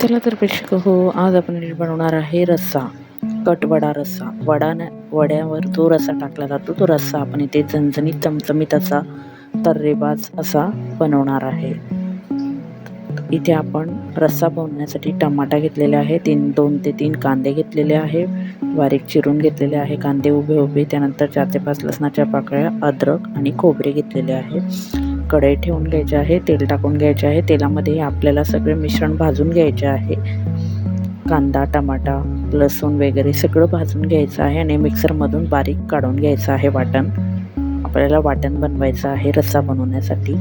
चला तर प्रेक्षक हो, आज आपण बनवणार आहे रस्सा, कटवडा रस्सा. वड्यावर जो रस्सा टाकला जातो तो रस्सा आपण इथे झणझणीत चमचमीत असा तर्रेबाज असा बनवणार आहे. इथे आपण रस्सा बनवण्यासाठी टमाटा घेतलेला आहे, 2 ते 3 कांदे घेतलेले आहे, बारीक चिरून घेतलेले आहे कांदे उभे. त्यानंतर 4 ते 5 लसणाच्या पाकळ्या, अद्रक आणि खोबरे घेतलेले आहे. कढई ठेवून घ्यायचे आहे, तेल टाकून घ्यायचे आहे. तेलामध्ये आपल्याला सगळे मिश्रण भाजून घ्यायचे आहे. कांदा, टमाटा, लसूण वगैरे सगळं भाजून घ्यायचं आहे आणि मिक्सरमधून बारीक काढून घ्यायचं आहे वाटण. आपल्याला वाटण बनवायचं आहे रस्सा बनवण्यासाठी.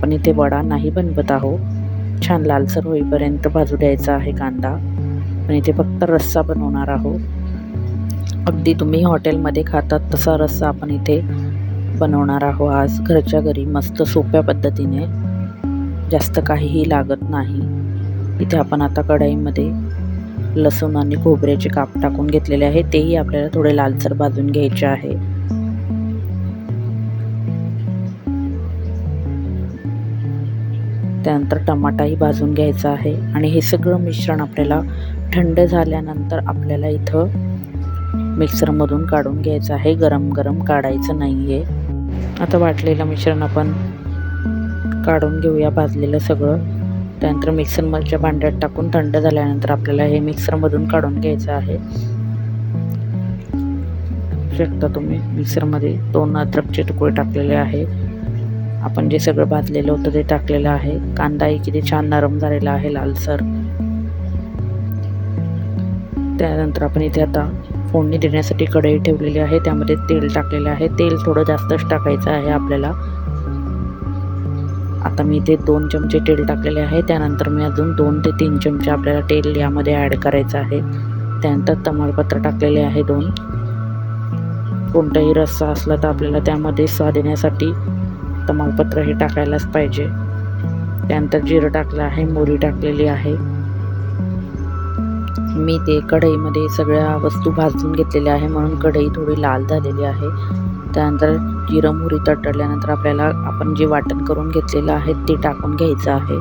पण इथे वडा नाही बनवत आहोत. छान लालसर होईपर्यंत भाजू द्यायचा आहे कांदा. पण इथे फक्त रस्सा बनवणार आहोत. अगदी तुम्ही हॉटेलमध्ये खातात तसा रस्सा आपण इथे बनवणार आहोत आज घरच्या घरी, मस्त सोप्या पद्धतीने, जास्त काहीही लागत नाही. इथे आपण आता कढईमध्ये लसूण आणि खोबऱ्याचे काप टाकून घेतलेले आहे, तेही आपल्याला थोडे लालसर भाजून घ्यायचे आहे. त्यानंतर टमाटाही भाजून घ्यायचा आहे आणि हे सगळं मिश्रण आपल्याला थंड झाल्यानंतर आपल्याला इथं मिक्सरमधून काढून घ्यायचं आहे. गरम गरम काढायचं नाही आहे. आता वाटलेलं मिश्रण आपण काढून घेऊया भाजलेलं सगळं. त्यानंतर मिक्सरमधच्या भांड्यात टाकून थंड झाल्यानंतर आपल्याला हे मिक्सरमधून काढून घ्यायचं आहे. शकता तुम्ही मिक्सरमध्ये 2 अद्रकचे तुकडे टाकलेले आहे. आपण जे सगळं भाजलेलं होतं ते टाकलेलं आहे. कांदाही किती छान नरम झालेला आहे, लालसर. त्यानंतर आपण इथे आता फोडणी देण्यासाठी कढई ठेवलेली आहे, त्यामध्ये तेल टाकलेलं आहे. तेल थोडं जास्तच टाकायचं आहे आपल्याला. आता मी इथे 2 चमचे तेल टाकलेले आहे. त्यानंतर मी अजून 2 ते 3 चमचे आपल्याला तेल यामध्ये ॲड करायचं आहे. त्यानंतर तमालपत्र टाकलेले आहे 2. कोणताही रस्सा असला तर आपल्याला त्यामध्ये स्वाद येण्यासाठी तमालपत्र हे टाकायलाच पाहिजे. त्यानंतर जिरं टाकलं आहे, मोहरी टाकलेली आहे. मी ते कढईमध्ये सगळ्या वस्तू भाजून घेतलेल्या आहे म्हणून कढई थोडी लाल झालेली आहे. त्यानंतर जिरं मोहरी तडतडल्यानंतर आपल्याला आपण जे वाटण करून घेतलेलं आहे ते टाकून घ्यायचं आहे.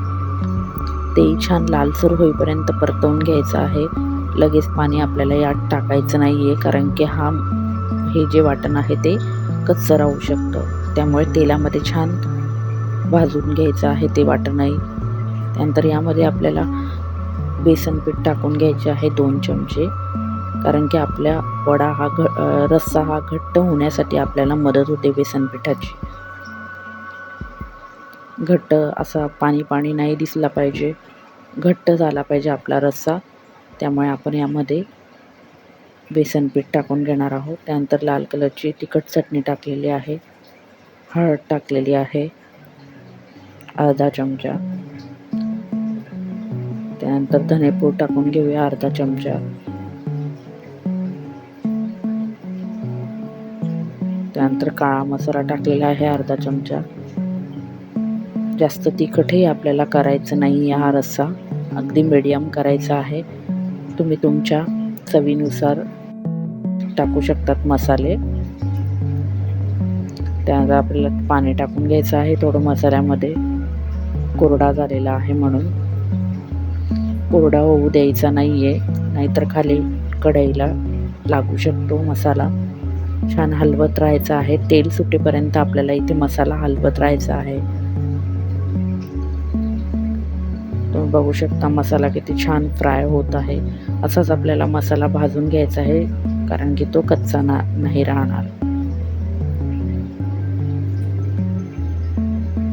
तेही छान लालसर होईपर्यंत परतवून घ्यायचं आहे. लगेच पाणी आपल्याला यात टाकायचं नाही आहे, कारण की हे जे वाटण आहे ते कच्चं राहू शकतं. त्यामुळे तेलामध्ये छान भाजून घ्यायचं आहे ते वाटणही. त्यानंतर यामध्ये आपल्याला बेसन पीठ टाकून घ्यायचे आहे 2 चमचे, कारण की आपल्या वडा रस्सा हा घट्ट होण्यासाठी आपल्याला मदत होते बेसन पिठाची. घट्ट असा पाणी नाही दिसला पाहिजे, घट्ट झाला पाहिजे आपला रस्सा. त्यामुळे आपण यामध्ये बेसन पीठ टाकून घेणार आहोत. त्यानंतर लाल कलरची तिखट चटणी टाकलेली आहे, हळद टाकलेली आहे अर्धा चमचा. त्यानंतर धनेपूड टाकून घेऊया अर्धा चमचा. त्यानंतर काळा मसाला टाकलेला आहे अर्धा चमचा. जास्त तिखटही आपल्याला करायचं नाही, हा रस्सा अगदी मीडियम करायचा आहे. तुम्ही तुमच्या चवीनुसार टाकू शकतात मसाले. त्यानंतर आपल्याला पाणी टाकून घ्यायचं आहे थोडं मसाल्यामध्ये, कोरडा झालेला आहे म्हणून. कोरडा होऊ द्यायचा नाही आहे, नाहीतर खाली कढईला लागू शकतो मसाला. छान हलवत राहायचं आहे. तेल सुटेपर्यंत आपल्याला इथे मसाला हलवत राहायचा आहे. तुम्ही बघू शकता मसाला किती छान फ्राय होत आहे. असाच आपल्याला मसाला भाजून घ्यायचा आहे, कारण की तो कच्चा नाही राहणार.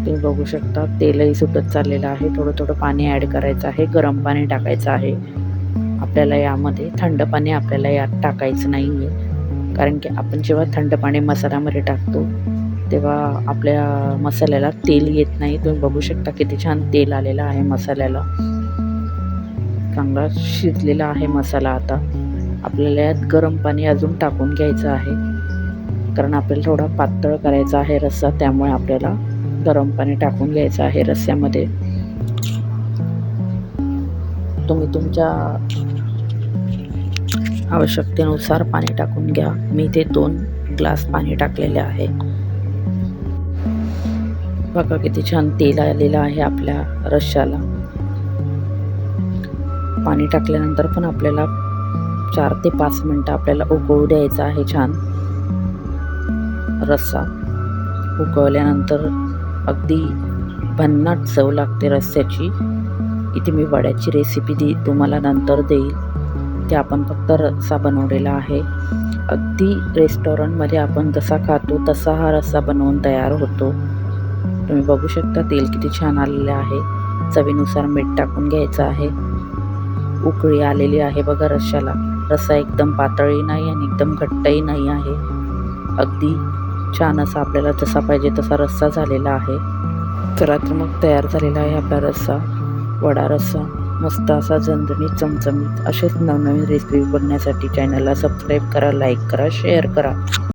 तुम्ही बघू शकता तेलही सुटत चाललेलं आहे. थोडं पाणी ॲड करायचं आहे, गरम पाणी टाकायचं आहे आपल्याला यामध्ये. थंड पाणी आपल्याला यात टाकायचं नाही आहे, कारण की आपण जेव्हा थंड पाणी मसाल्यामध्ये टाकतो तेव्हा आपल्या मसाल्याला तेल येत नाही. तुम्ही बघू शकता किती छान तेल आलेलं आहे मसाल्याला. चांगला शिजलेला आहे मसाला. आता आपल्याला यात गरम पाणी अजून टाकून घ्यायचं आहे, कारण आपल्याला थोडा पातळ करायचा आहे रस्सा. त्यामुळे आपल्याला गरम पाणी टाकून घ्यायचं आहे रस्स्यामध्ये. तुम्ही तुमच्या आवश्यकतेनुसार पाणी टाकून घ्या. मी इथे 2 ग्लास पाणी टाकलेले आहे. बघा किती छान तेल आलेलं आहे आपल्या रश्श्याला. पाणी टाकल्यानंतर पण आपल्याला 4 ते 5 मिनटं आपल्याला उकळू द्यायचा आहे छान रस्सा. उकळल्यानंतर अगदी भन्नाट चव लागते रस्स्याची. इथे मी वड्याची रेसिपी तुम्हाला नंतर देईल. ते आपण फक्त रस्सा बनवलेला आहे. अगदी रेस्टॉरंटमध्ये आपण जसा खातो तसा हा रस्सा बनवून तयार होतो. तुम्ही बघू शकता तेल किती छान आलेले आहे. चवीनुसार मीठ टाकून घ्यायचं आहे. उकळी आलेली आहे बघा रश्श्याला. रस्सा एकदम पातळही नाही आणि एकदम घट्टही नाही आहे. अगदी छान असा आपल्याला जसा पाहिजे तसा रस्सा झालेला आहे. चला तर मग तयार झालेला आहे आपला रस्सा, वडा रस्सा. मस्त असा झणझणीत चमचमीत. असेच नवनवीन रेसिपी बघण्यासाठी चॅनलला सबस्क्राईब करा, लाईक करा, शेअर करा.